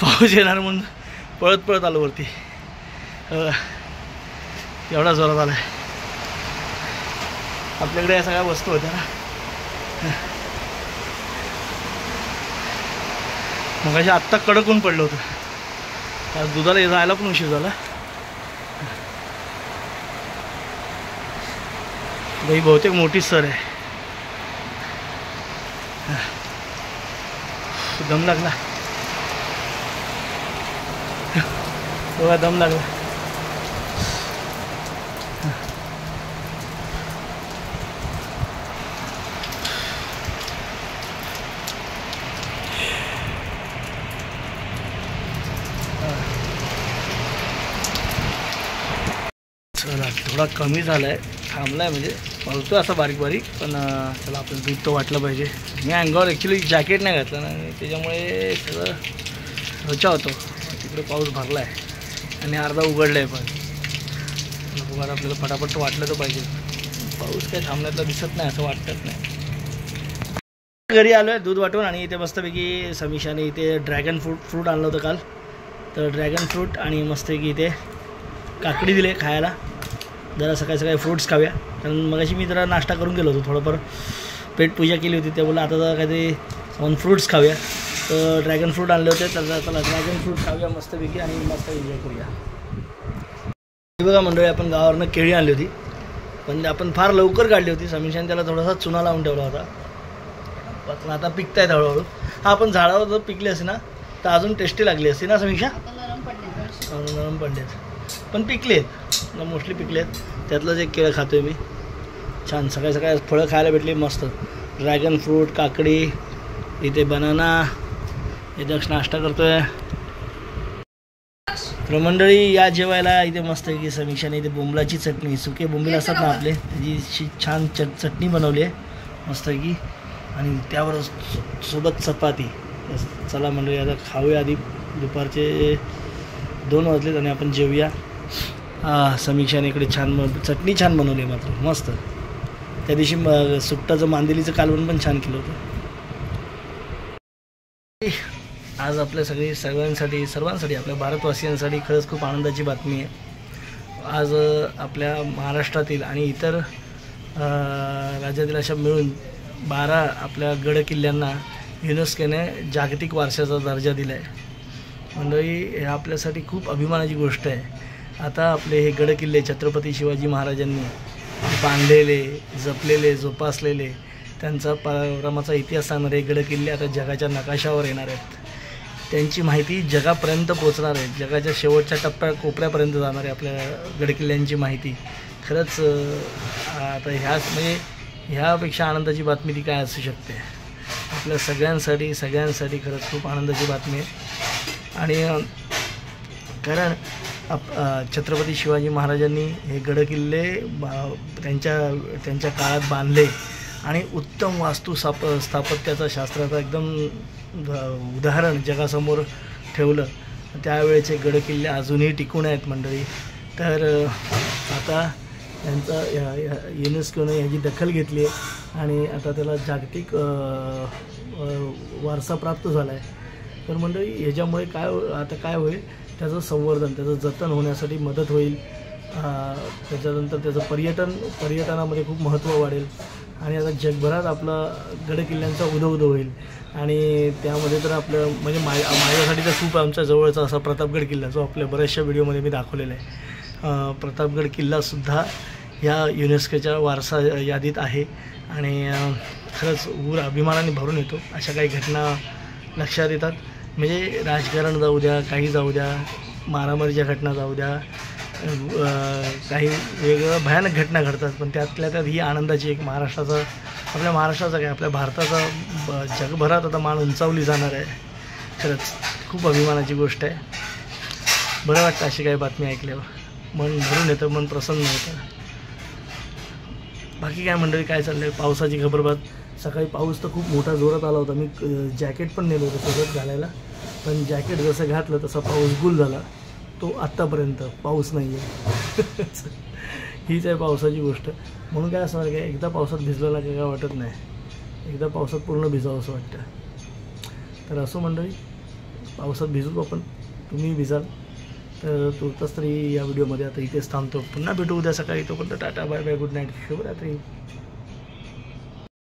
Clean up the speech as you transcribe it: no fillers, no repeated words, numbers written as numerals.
पाऊस येणार म्हणून पळत पळत आलो वरती. एवढा जोरात आला आहे. आपल्याकडे या सगळ्या वस्तू होत्या ना, मग अशा आत्ता कडक ऊन पडलं होतं. आज दुधाला जायला पण उशीर झाला. बाई बहुतेक मोठी सर आहे. दम लागला बघा, दम लागला. चला थोडा कमी झाला आहे, थांबला आहे, म्हणजे पळतो असा बारीक बारीक. पण चला आपलं दूध तर वाटलं पाहिजे. मी अंगावर ॲक्च्युली जॅकेट नाही घातलं ना, त्याच्यामुळे सगळं त्वचा होतो. तिकडे पाऊस भरला आहे आणि अर्धा उघडला आहे. पण बघा आपल्याला फटाफट वाटलं तर पाहिजे. पाऊस काय थांबण्यातला दिसत नाही असं वाटत नाही. घरी आलो आहे दूध वाटून आणि इथे मस्तपैकी समीक्षाने इथे ड्रॅगन फ्रूट आणलं होतं काल. तर ड्रॅगन फ्रूट आणि मस्तपैकी इथे काकडी दिले खायला. जरा सकाळी सकाळी फ्रूट्स खाऊया, कारण मगाशी मी जरा नाश्ता करून गेलो होतो, थोडंफार पेट पूजा केली होती. त्या बोला आता जरा काहीतरी आपण फ्रूट्स खाऊया. तर ड्रॅगन फ्रूट आणले होते, तर चला ड्रॅगन फ्रूट खाऊया मस्तपैकी आणि मस्त एन्जॉय करूया. बघा मंडळी, आपण गावावरनं केळी आणली होती, पण आपण फार लवकर काढली होती. समीक्षाने त्याला थोडासा चुना लावून ठेवला होता, पण आता पिकत आहेत हळूहळू. हा पण झाडावर जर पिकली असते ना तर अजून टेस्टी लागली असते ना समीक्षा. नरम पडलेत पण पिकले आहेत, मोस्टली पिकले आहेत. त्यातलंच एक केळं खातो आहे मी. छान सकाळी सकाळी फळं खायला भेटली मस्त. ड्रॅगन फ्रूट, काकडी, इथे बनाना, इथे नाश्ता करतो आहे. तर मंडळी या जेवायला इथे मस्त आहे की समीक्षाने इथे बोंबलाची चटणी, सुके बोंबील असतात ना आपले, त्याची छान चटणी बनवली आहे मस्त की, आणि त्यावर सोबत चपाती. चला मंडळी आता खाऊया. आधी दुपारचे 2 वाजलेत आणि आपण जेवूया. समीक्षाने इकडे छान चटणी छान बनवली आहे मात्र मस्त. त्या दिवशी सुट्टाचं मांदेलीचं कालवण पण छान केलं होतं. आज आपल्या सर्वांसाठी आपल्या भारतवासियांसाठी खरंच खूप आनंदाची बातमी आहे. आज आपल्या महाराष्ट्रातील आणि इतर राज्यातील अशा मिळून 12 आपल्या गड किल्ल्यांना युनेस्कोने जागतिक वारशाचा दर्जा दिला आहे. मंडळी हे आपल्यासाठी खूप अभिमानाची गोष्ट आहे. आता आपले हे गड किल्ले छत्रपती शिवाजी महाराजांनी बांधलेले, जपलेले, जोपासलेले, त्यांचा पराक्रमाचा इतिहास सांगणारे गड किल्ले आता जगाच्या नकाशावर येणार आहेत. त्यांची माहिती जगापर्यंत पोचणार आहे. जगाच्या शेवटच्या कोपऱ्यापर्यंत जाणार आहे आपल्या गडकिल्ल्यांची माहिती. खरंच आता म्हणजे ह्यापेक्षा आनंदाची बातमी ती काय असू शकते. आपल्या सगळ्यांसाठी खरंच खूप आनंदाची बातमी आहे. आणि कारण छत्रपती शिवाजी महाराजांनी हे गडकिल्ले त्यांच्या काळात बांधले आणि उत्तम स्थापत्याचा शास्त्राचा एकदम उदाहरण जगासमोर ठेवलं. त्यावेळेचे गडकिल्ले अजूनही टिकून आहेत मंडळी. तर आता यांचा युनेस्कोने याची दखल घेतली आहे आणि आता त्याला जागतिक वारसा प्राप्त झाला आहे. तर मंडळी ह्याच्यामुळे काय होईल, त्याचं संवर्धन, त्याचं जतन होण्यासाठी मदत होईल. त्याच्यानंतर त्याचं पर्यटनामध्ये खूप महत्त्व वाढेल आणि आता जगभरात आपला गडकिल्ल्यांचा उदो होईल. आणि त्यामध्ये तर आपलं म्हणजे माझ्यासाठी तर खूप आमच्या जवळचा असा प्रतापगड किल्ला, जो आपल्या बऱ्याचशा व्हिडिओमध्ये मी दाखवलेला आहे. प्रतापगड किल्लासुद्धा ह्या युनेस्कोच्या वारसा यादीत आहे. आणि खरंच अभिमानाने भरून येतो अशा काही घटना लक्षात येतात. म्हणजे राजकारण जाऊ द्या, काही जाऊ द्या, मारामारीच्या घटना जाऊ द्या, काही वेगळ्या भयानक घटना घडतात, पण त्यातल्या त्यात ही आनंदाची एक आपल्या महाराष्ट्राचा काय आपल्या भारताचा जगभरात आता मान उंचावली जाणार आहे. खरंच खूप अभिमानाची गोष्ट आहे. बरं वाटतं अशी काही बातमी ऐकल्यावर, मन भरून येतं, मन प्रसन्न होतं. बाकी काय मंडळी, काय चाललं आहे? पावसाची खबरबात. सकाळी पाऊस तर खूप मोठा जोरात आला होता. मी जॅकेट पण नेलं होतं सोबत घालायला, पण जॅकेट जसं घातलं तसा पाऊस गुल झाला. तो आत्तापर्यंत पाऊस नाही आहे. हीच आहे पावसाची गोष्ट. म्हणून काय असं काय एकदा पावसात भिजलेला काय वाटत नाही, एकदा पावसात पूर्ण भिजावं असं वाटतं. तर असं मंडळी पावसात भिजू आपण, तुम्ही भिजाल. तर तुर्तास तरी या व्हिडिओमध्ये आता इथेच थांबतो. पुन्हा भेटू उद्या सकाळी. तोपर्यंत tata bye bye, good night, शुभरात्री.